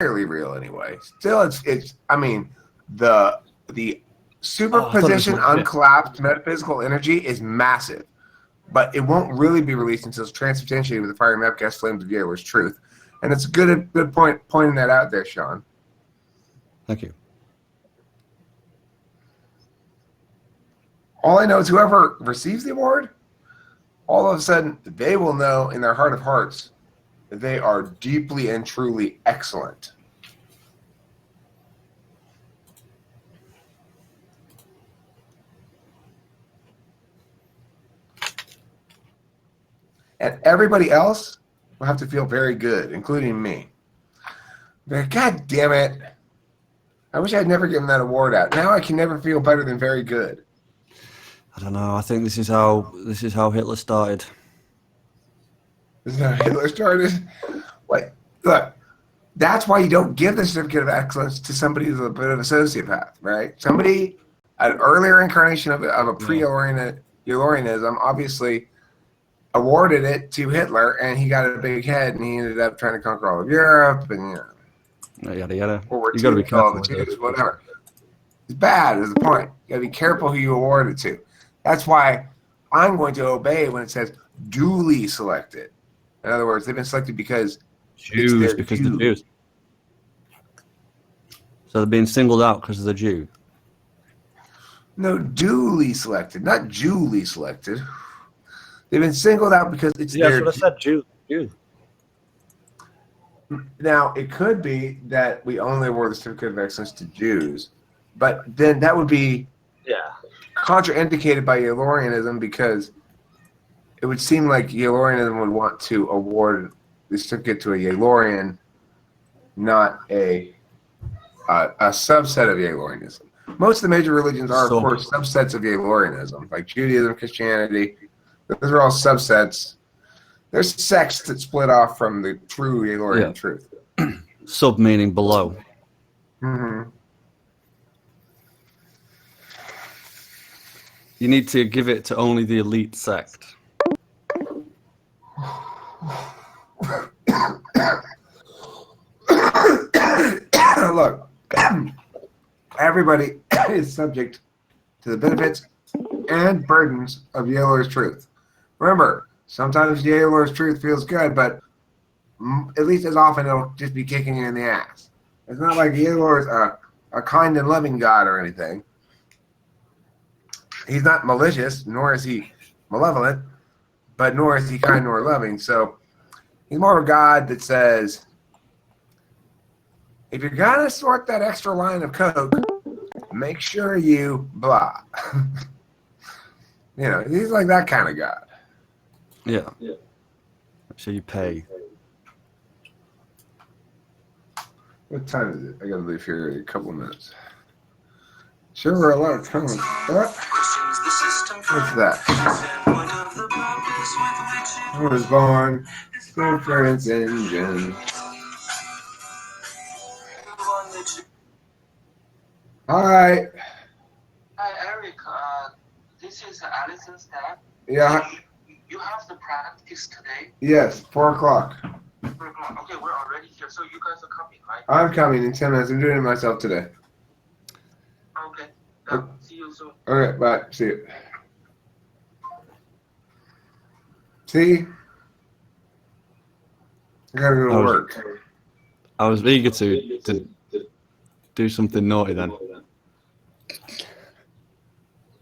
entirely real anyway. Still, it's. I mean, the superposition uncollapsed metaphysical energy is massive, but it won't really be released until it's transubstantiated with the fire Mepcast flames of Yahweh's truth. And it's a good point pointing that out there, Sean. Thank you. All I know is whoever receives the award, all of a sudden, they will know in their heart of hearts that they are deeply and truly excellent. And everybody else will have to feel very good, including me. But God damn it. I wish I'd never given that award out. Now I can never feel better than very good. I don't know. I think this is how Hitler started. This is how Hitler started? Like, look, that's why you don't give the certificate of excellence to somebody who's a bit of a sociopath, right? Somebody, an earlier incarnation of a pre-Yalorianism, obviously awarded it to Hitler, and he got a big head, and he ended up trying to conquer all of Europe, and yada yada. You got to be careful. Whatever. It's bad. Is the point? You got to be careful who you award it to. That's why I'm going to obey when it says duly selected. In other words, they've been selected because Jews, because they're Jews. So they're being singled out because of the Jew. No, duly selected, not Julie selected. They've been singled out because it's their. That's what I said. Jew. Now, it could be that we only award the certificate of excellence to Jews, but then that would be contraindicated by Yalorianism, because it would seem like Yalorianism would want to award the certificate to a Yalorian, not a subset of Yalorianism. Most of the major religions are, of course, subsets of Yalorianism, like Judaism, Christianity. Those are all subsets. There's sects that split off from the true Yalorian truth. Sub meaning below. Mm-hmm. You need to give it to only the elite sect. Look, everybody is subject to the benefits and burdens of Yalor's truth. Remember, sometimes Yalor's truth feels good, but at least as often it'll just be kicking you in the ass. It's not like Yalor's a kind and loving God or anything. He's not malicious, nor is he malevolent, but nor is he kind nor loving. So he's more of a God that says, if you're going to snort that extra line of Coke, make sure you blah. He's like that kind of God. Yeah. So you pay. What time is it? I got to leave here in a couple of minutes. Sure, we're a lot of time. What? What's that? I was born. Difference engine. Hi. Hi, Eric. This is Allison's dad. Yeah. You have the practice today? Yes, 4 o'clock. 4 o'clock. Okay, we're already here. So you guys are coming, right? I'm coming in 10 minutes. I'm doing it myself today. Okay. See you soon. Okay, bye. See you. See? I gotta go to work. I was eager to do something naughty then.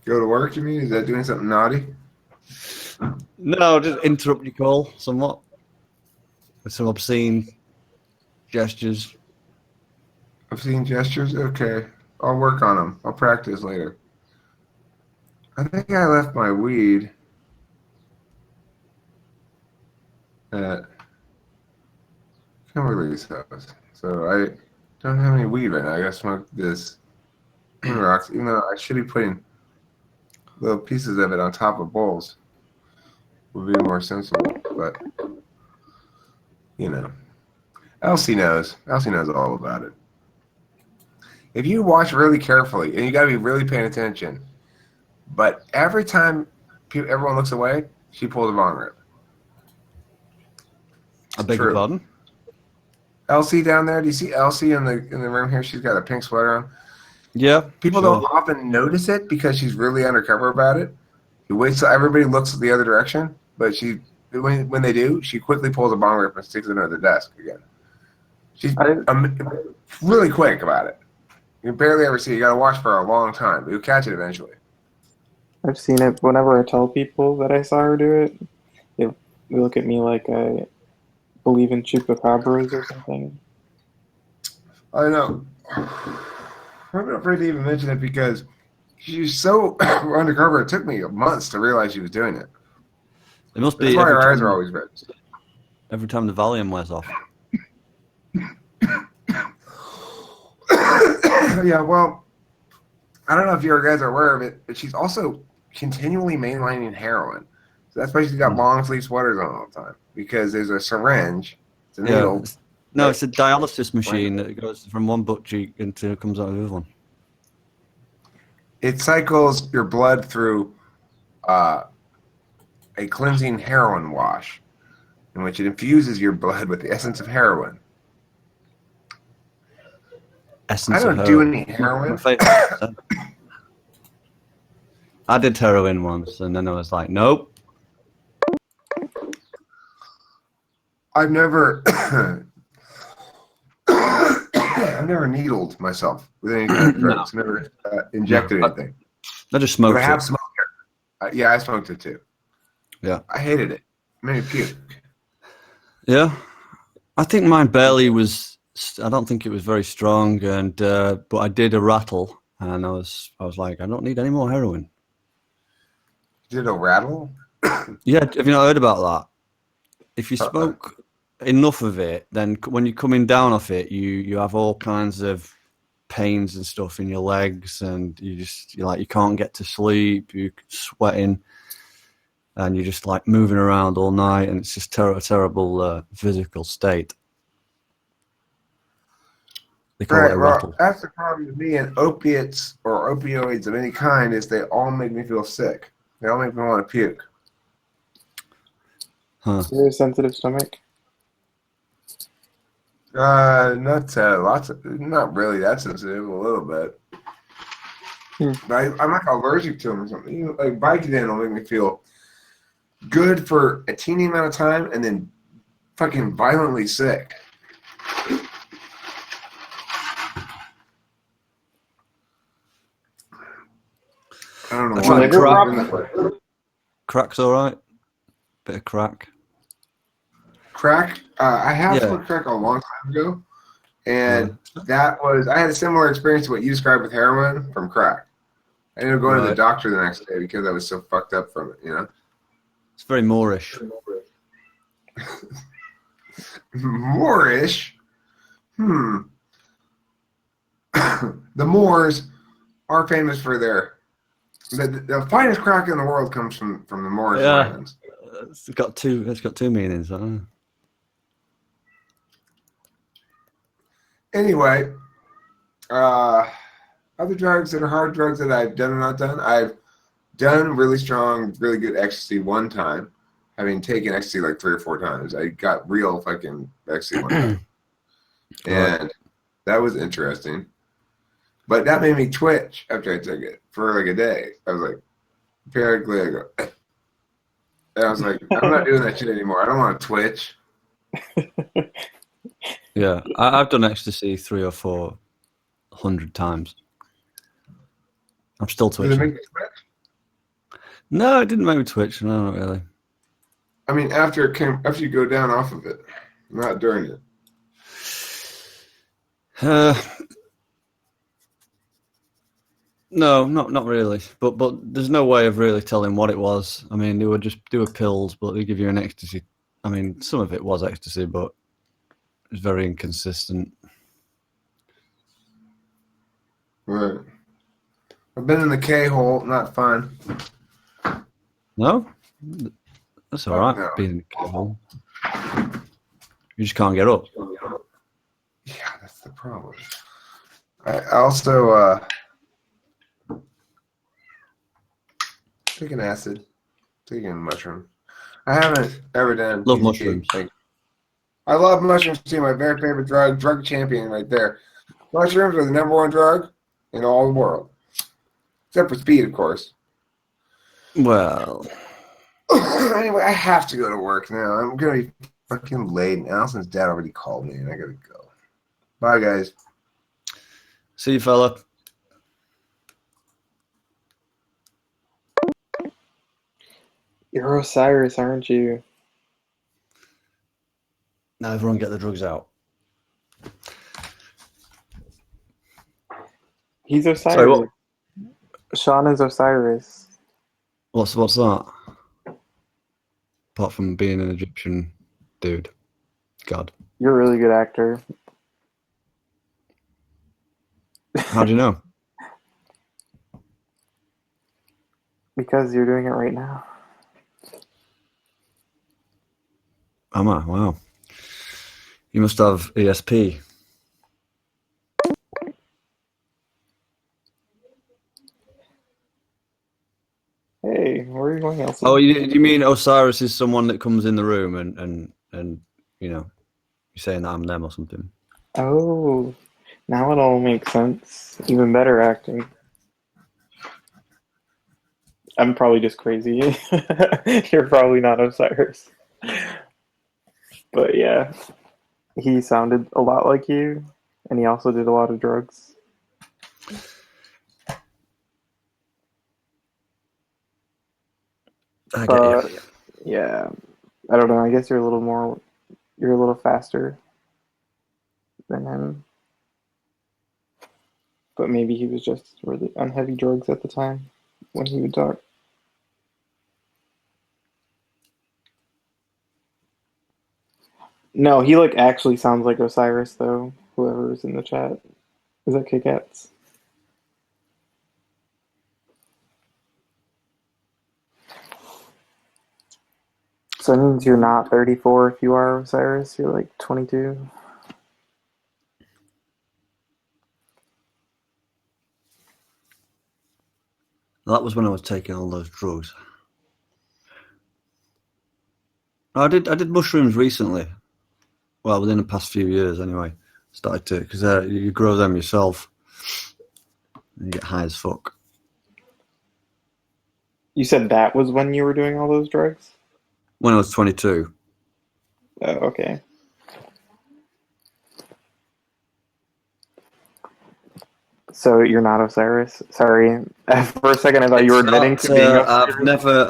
Go to work, you mean? Is that doing something naughty? No, just interrupt your call somewhat with some obscene gestures. Obscene gestures? Okay. I'll work on them. I'll practice later. I think I left my weed at Kimberly's house. So I don't have any weed right now. I gotta smoke this rocks, even though I should be putting little pieces of it on top of bowls. Would be more sensible, but Elsie knows. Elsie knows all about it. If you watch really carefully, and you got to be really paying attention, but every time everyone looks away, she pulls a bong rip. I beg your pardon? Elsie down there? Do you see Elsie in the room here? She's got a pink sweater on. Yeah. People sure. don't often notice it because she's really undercover about it. He waits till everybody looks the other direction, but when they do, she quickly pulls a bong rip and sticks it under the desk again. She's really quick about it. You can barely ever see it. You got to watch for a long time, but you'll catch it eventually. I've seen it whenever I tell people that I saw her do it. They look at me like I believe in chupacabras or something. I know. I'm afraid to even mention it because she's so undercover. It took me months to realize she was doing it. It must That's be why her eyes time, are always red. every time the Valium wears off. Yeah, well, I don't know if you guys are aware of it, but she's also continually mainlining heroin. So that's why she's got long sleeve sweaters on all the time because there's a syringe, it's a needle. No, it's a dialysis machine that goes from one butt cheek until it comes out of the other one. It cycles your blood through a cleansing heroin wash in which it infuses your blood with the essence of heroin. Essence I don't of do heroin. any heroin. I did heroin once, and then I was like, nope. I've never I've never needled myself with any kind of drugs. Never injected anything. I just smoked But I have it. smoked it. Yeah, I smoked it too. Yeah. I hated it. It made me puke. Yeah. I think mine barely was. I don't think it was very strong, and but I did a rattle, and I was like, I don't need any more heroin. Did it rattle? Yeah, have you not heard about that? If you smoke enough of it, then when you're coming down off it, you have all kinds of pains and stuff in your legs, and you can't get to sleep, you're sweating, and you're just like moving around all night, and it's just a terrible physical state. They call it a rattle. That's the problem with me and opiates or opioids of any kind is they all make me feel sick. They all make me want to puke. Huh. You have a sensitive stomach? Not really that sensitive. A little bit. But I'm like allergic to them or something. You know, like Vicodin will make me feel good for a teeny amount of time and then fucking violently sick. I don't know I tried why. Crack's all right. Bit of crack. Crack. I have Yeah. smoked crack a long time ago, and I had a similar experience to what you described with heroin from crack. I ended up going to the doctor the next day because I was so fucked up from it. You know. It's very Moorish. Moorish. The Moors are famous for the finest crack in the world comes from the Moorish lands. It's got two meanings. Anyway, other drugs that are hard drugs that I've done or not done. I've done really strong, really good ecstasy one time. Having taken ecstasy like 3 or 4 times. I got real fucking ecstasy one time. And that was interesting. But that made me twitch after I took it for like a day. I was like, periodically I go, and I was like, I'm not doing that shit anymore. I don't want to twitch. Yeah, I've done ecstasy 300 or 400 times. I'm still Did it twitching. make you twitch? No, it didn't make me twitch. No, not really. I mean, after you go down off of it, not during it. No, not really. But there's no way of really telling what it was. I mean, they would just do pills, but they give you an ecstasy. I mean, some of it was ecstasy, but it was very inconsistent. Right. I've been in the K-hole, not fun. No? That's all right, no. being in the K-hole. You just can't get up. Yeah, that's the problem. I also taking acid, taking mushroom. I haven't ever done Love PCP. mushrooms. I love mushrooms too. My very favorite drug champion right there. Mushrooms are the #1 drug in all the world, except for speed, of course. Well, Anyway, I have to go to work now. I'm gonna be fucking late. And Allison's dad already called me, and I gotta go. Bye, guys. see you, fella. You're Osiris, aren't you? Now everyone get the drugs out. He's Osiris. Sorry, what? Sean is Osiris. What's that? Apart from being an Egyptian dude. God. You're a really good actor. How do you know? Because you're doing it right now. Am I? Wow. You must have ESP. Hey, where are you going, Elsie? Oh, you mean Osiris is someone that comes in the room and you know, you're saying that I'm them or something? Oh, now it all makes sense. Even better acting. I'm probably just crazy. You're probably not Osiris. But yeah, he sounded a lot like you, and he also did a lot of drugs. I get you. Yeah, I don't know. I guess you're a little faster than him. But maybe he was just really on heavy drugs at the time when he would talk. No, he like actually sounds like Osiris though. Whoever is in the chat. Is that Kikats? So that means you're not 34 if you are Osiris. You're like 22. That was when I was taking all those drugs. I did mushrooms recently. Well, within the past few years, anyway. Started to, because you grow them yourself, and you get high as fuck. You said that was when you were doing all those drugs? When I was 22. Oh, okay. So you're not Osiris? Sorry. For a second, I thought you were admitting to being Osiris.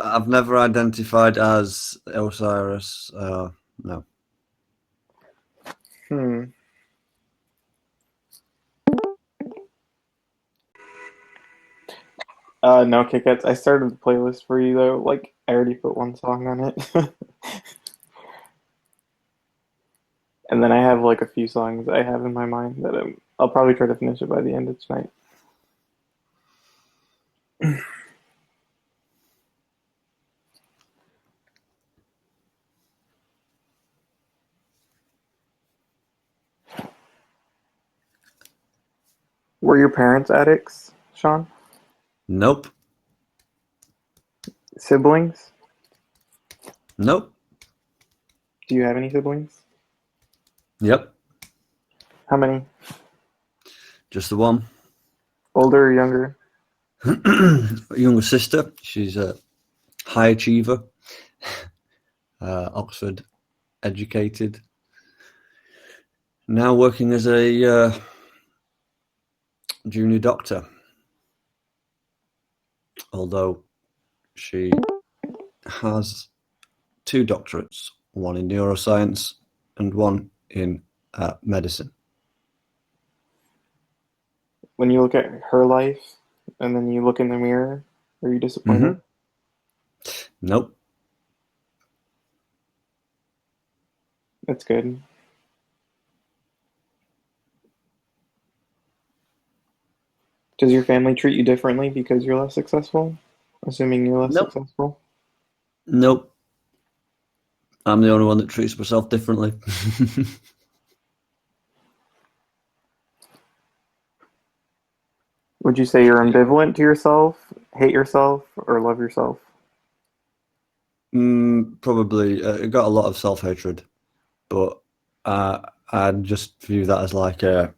I've never identified as Osiris. No. No, Kikats. I started the playlist for you though. Like, I already put one song on it. And then I have like a few songs I have in my mind that I'll probably try to finish it by the end of tonight. Were your parents addicts, Sean? Nope. Siblings? Nope. Do you have any siblings? Yep. How many? Just the one. Older or younger? Younger sister. She's a high achiever. Oxford educated. Now working as a junior doctor. Although she has 2 doctorates, one in neuroscience and one in medicine. When you look at her life and then you look in the mirror, are you disappointed? Mm-hmm. Nope. That's good. Does your family treat you differently because you're less successful? Assuming you're less successful? Nope. I'm the only one that treats myself differently. Would you say you're ambivalent to yourself, hate yourself, or love yourself? Probably. I got a lot of self-hatred, but I just view that as like a